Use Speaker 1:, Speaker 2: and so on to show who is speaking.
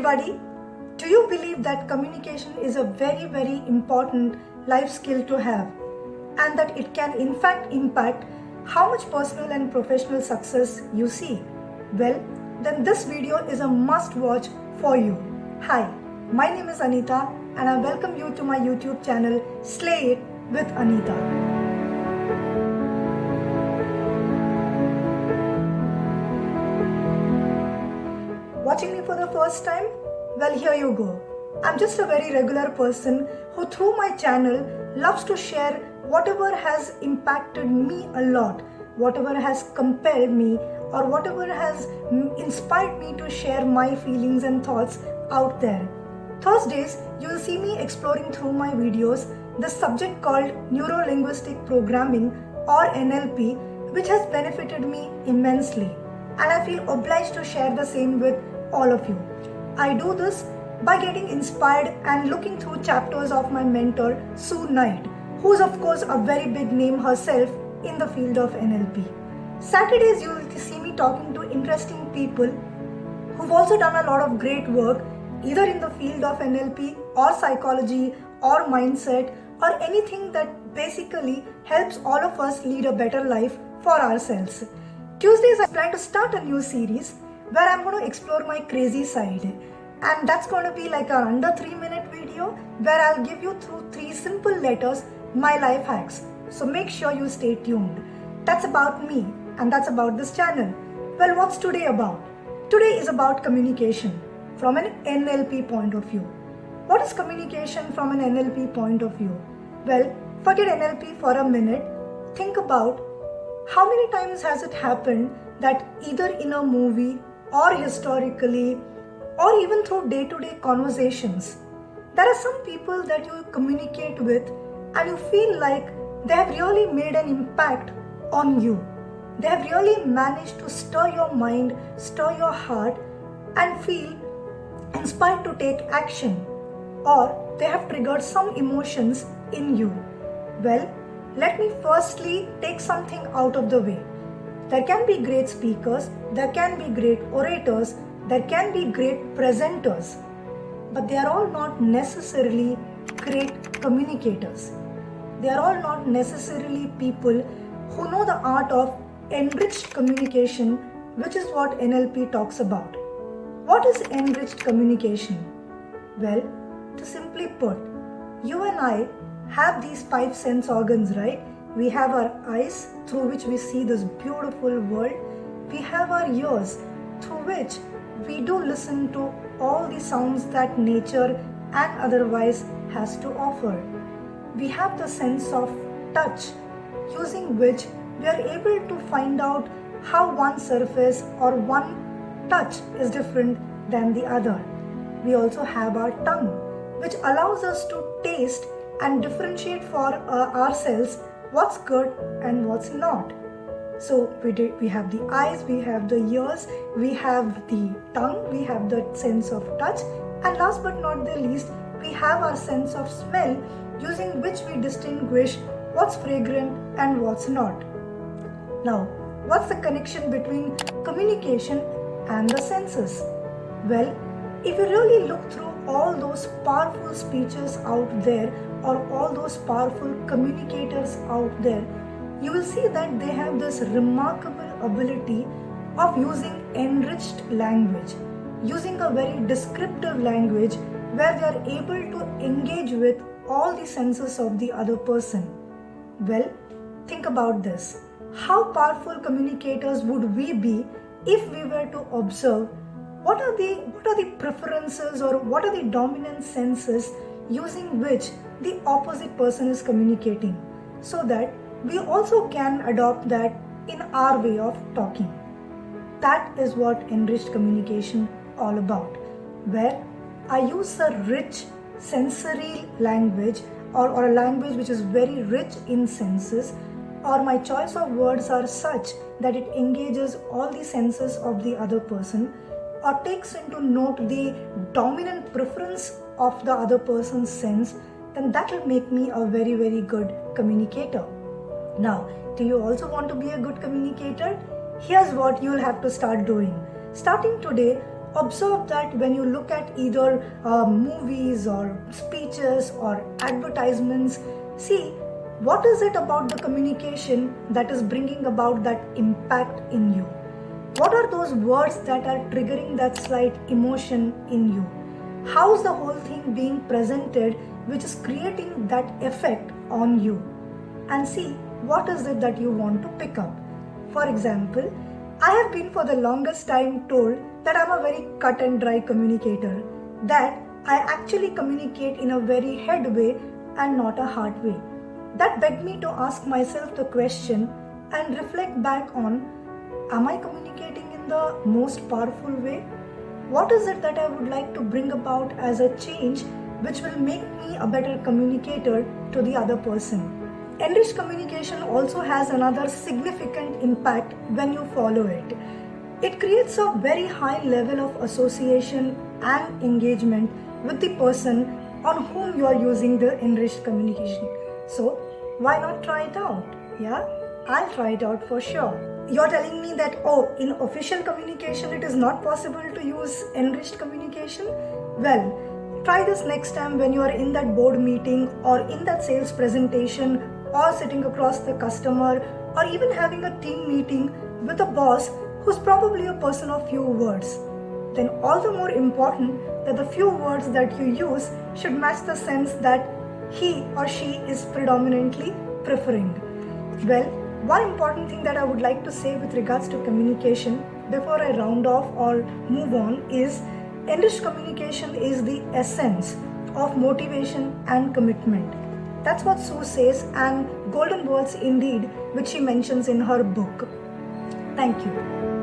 Speaker 1: everybody. Do you believe that communication is a very important life skill to have and that it can in fact impact how much personal and professional success you see? Well, then this video is a must watch for you. Hi, my name is Anita and I welcome you to my YouTube channel Slay It with Anita. Watching me for the first time? Well, here you go. I'm just a very regular person who through my channel loves to share whatever has impacted me a lot, whatever has compelled me, or whatever has inspired me to share my feelings and thoughts out there. Thursdays, you will see me exploring through my videos the subject called Neuro-Linguistic Programming or NLP, which has benefited me immensely. And I feel obliged to share the same with all of you. I do this by getting inspired and looking through chapters of my mentor Sue Knight, who's of course a very big name herself in the field of NLP. Saturdays you will see me talking to interesting people who've also done a lot of great work either in the field of NLP or psychology or mindset or anything that basically helps all of us lead a better life for ourselves. Tuesdays I plan to start a new series where I'm going to explore my crazy side, and that's going to be like an under 3-minute video where I'll give you through 3 simple letters my life hacks. So make sure you stay tuned. That's about me and that's about this channel. Well, what's today about? Today is about communication from an NLP point of view. What is communication from an NLP point of view? Well, forget NLP for a minute. Think about how many times has it happened that either in a movie or historically or even through day-to-day conversations, there are some people that you communicate with and you feel like they have really made an impact on you. They have really managed to stir your mind, stir your heart and feel inspired to take action, or they have triggered some emotions in you. Well, let me firstly take something out of the way. There can be great speakers, there can be great orators, there can be great presenters, but they are all not necessarily great communicators. They are all not necessarily people who know the art of enriched communication, which is what NLP talks about. What is enriched communication? Well, to simply put, you and I have these 5 sense organs, right? We have our eyes through which we see this beautiful world. We have our ears through which we do listen to all the sounds that nature and otherwise has to offer. We have the sense of touch, using which we are able to find out how one surface or one touch is different than the other. We also have our tongue, which allows us to taste and differentiate for ourselves what's good and what's not. So we have the eyes, we have the ears, we have the tongue, we have the sense of touch, and last but not the least, we have our sense of smell, using which we distinguish what's fragrant and what's not. Now, what's the connection between communication and the senses? Well, if you really look through all those powerful speeches out there or all those powerful communicators out there, you will see that they have this remarkable ability of using enriched language, using a very descriptive language where they are able to engage with all the senses of the other person. Well, think about this. How powerful communicators would we be if we were to observe what are the preferences or what are the dominant senses using which the opposite person is communicating, so that we also can adopt that in our way of talking. That is what enriched communication all about, where I use a rich sensory language or a language which is very rich in senses, or my choice of words are such that it engages all the senses of the other person or takes into note the dominant preference of the other person's sense, then that will make me a very good communicator. Now, do you also want to be a good communicator? Here's what you'll have to start doing. Starting today, observe that when you look at either movies or speeches or advertisements, see what is it about the communication that is bringing about that impact in you. What are those words that are triggering that slight emotion in you? How's the whole thing being presented which is creating that effect on you? And see what is it that you want to pick up. For example, I have been for the longest time told that I'm a very cut and dry communicator, that I actually communicate in a very head way and not a heart way. That begged me to ask myself the question and reflect back on, am I communicating in the most powerful way? What is it that I would like to bring about as a change which will make me a better communicator to the other person? Enriched communication also has another significant impact when you follow it. It creates a very high level of association and engagement with the person on whom you are using the enriched communication. So, why not try it out? Yeah, I'll try it out for sure. You're telling me that, oh, in official communication it is not possible to use enriched communication? Well, try this next time when you are in that board meeting or in that sales presentation or sitting across the customer or even having a team meeting with a boss who's probably a person of few words. Then all the more important that the few words that you use should match the sense that he or she is predominantly preferring. Well, one important thing that I would like to say with regards to communication before I round off or move on is enriched communication is the essence of motivation and commitment. That's what Sue says, and golden words indeed, which she mentions in her book. Thank you.